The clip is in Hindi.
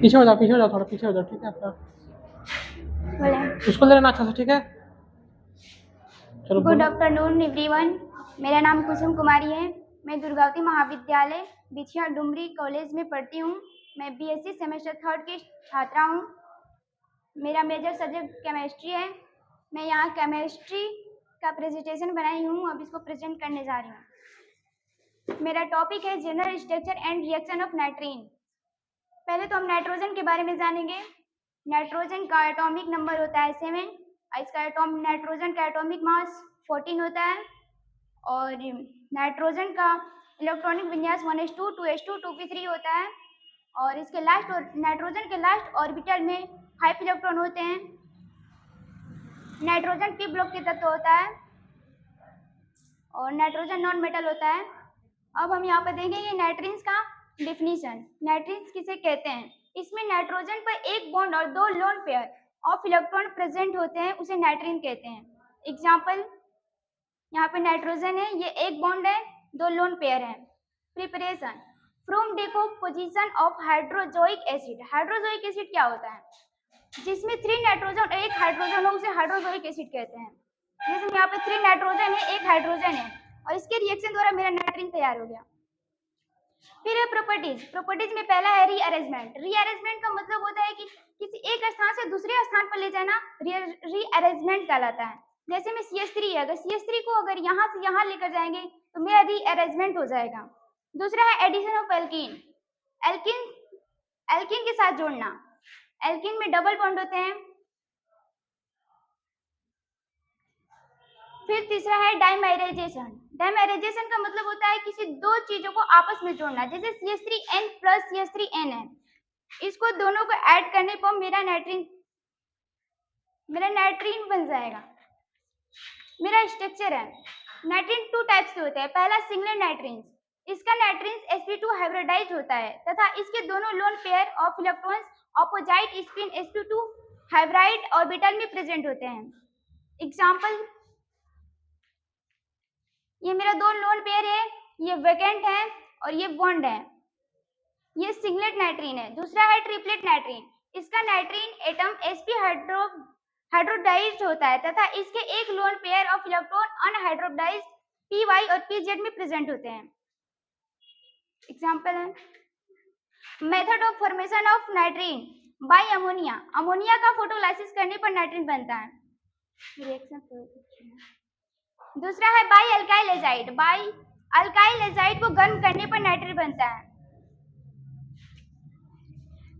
पीछे हो जाओ, थोड़ा पीछे हो जाओ, ठीक है आपका। बोले उसको ले लेना अच्छा से, ठीक है। चलो गुड आफ्टरनून एवरीवन। मेरा नाम कुसुम कुमारी है। मैं दुर्गावती महाविद्यालय बिछिया डुमरी कॉलेज में पढ़ती हूँ। मैं बीएससी सेमेस्टर 3 की छात्रा हूँ। मेरा मेजर सब्जेक्ट केमिस्ट्री है। मैं यहाँ केमिस्ट्री का प्रेजेंटेशन बनाई हूँ, अब इसको प्रेजेंट करने जा रही हूँ। मेरा टॉपिक है general structure and reaction of नाइट्रीन। पहले तो हम नाइट्रोजन के बारे में जानेंगे। नाइट्रोजन का एटॉमिक नंबर होता है 7। इसका नाइट्रोजन का एटॉमिक मास 14 होता है और नाइट्रोजन का इलेक्ट्रॉनिक विन्यास 1s2 2s2 2p3 होता है और इसके नाइट्रोजन के लास्ट ऑर्बिटल में 5 इलेक्ट्रॉन होते हैं। नाइट्रोजन p ब्लॉक के तत्व होता है और नाइट्रोजन नॉन मेटल होता है। अब हम यहाँ पर देखेंगे नाइट्रीन्स का डिफिनीशन। नाइट्रीन्स किसे कहते हैं? इसमें नाइट्रोजन पर एक बॉन्ड और 2 loan pair of electron present होते हैं, उसे नाइट्रीन कहते हैं। एग्जाम्पल, यहाँ पे नाइट्रोजन है, ये एक बॉन्ड है, 2 लोन पेयर है। Preparation from decomposition of hydrazoic acid. Hydrazoic acid क्या होता है? जिसमें 3 नाइट्रोजन और 1 हाइड्रोजन हो उसे हाइड्रोजोइक एसिड कहते हैं। जैसे यहाँ पे 3 नाइट्रोजन है, 1 हाइड्रोजन है और इसके रिएक्शन द्वारा मेरा नाइट्रीन तैयार हो गया। फिर है प्रॉपर्टीज। प्रॉपर्टीज में पहला है रीअरेंजमेंट। रीअरेंजमेंट का मतलब होता है कि किसी एक स्थान से दूसरे स्थान पर ले जाना रीअरेंजमेंट कहलाता है। जैसे में CH3 है, अगर CH3 को अगर यहाँ से यहाँ लेकर जाएंगे तो मेरा रीअरेंजमेंट हो जाएगा। दूसरा है एडिशन ऑफ एल्कीन। एल्कीन के साथ जोड़ना। एल्कीन में डबल बॉन्ड होते हैं। फिर तीसरा है डाइमेराइजेशन। डाइमेराइजेशन का मतलब होता है किसी 2 चीजों को आपस में जोड़ना। जैसे CH3N प्लस CH3N है, इसको दोनों को ऐड करने पर मेरा नाइट्रीन बन जाएगा। मेरा स्ट्रक्चर है, नाइट्रीन 2 टाइप्स के होते हैं। पहला सिंगलेट नाइट्रीन, इसका नाइट्रीन sp2 हाइब्रिडाइज होता है तथा इसके दोनों loan pair of electrons opposite spin sp2 hybrid orbital में प्रेजेंट होते हैं। एग्जाम्पल, ये मेरा 2 लोन पेयर है, ये वैकेंट है और ये बॉन्ड है। ये सिंगलेट नाइट्रीन है। दूसरा है ट्रिपलेट नाइट्रीन। इसका नाइट्रीन एटम sp हाइड्रोडाइज्ड होता है तथा इसके एक lone pair of electron unhybridized py और pz में प्रेजेंट होते हैं। एग्जाम्पल है method of formation of nitrene by ammonia. Ammonia का फोटोलाइसिस करने पर नाइट्रीन बनता है। रिएक्शन दूसरा है by alkyl azide. By alkyl azide को गर्म करने पर नाइट्रीन बनता है।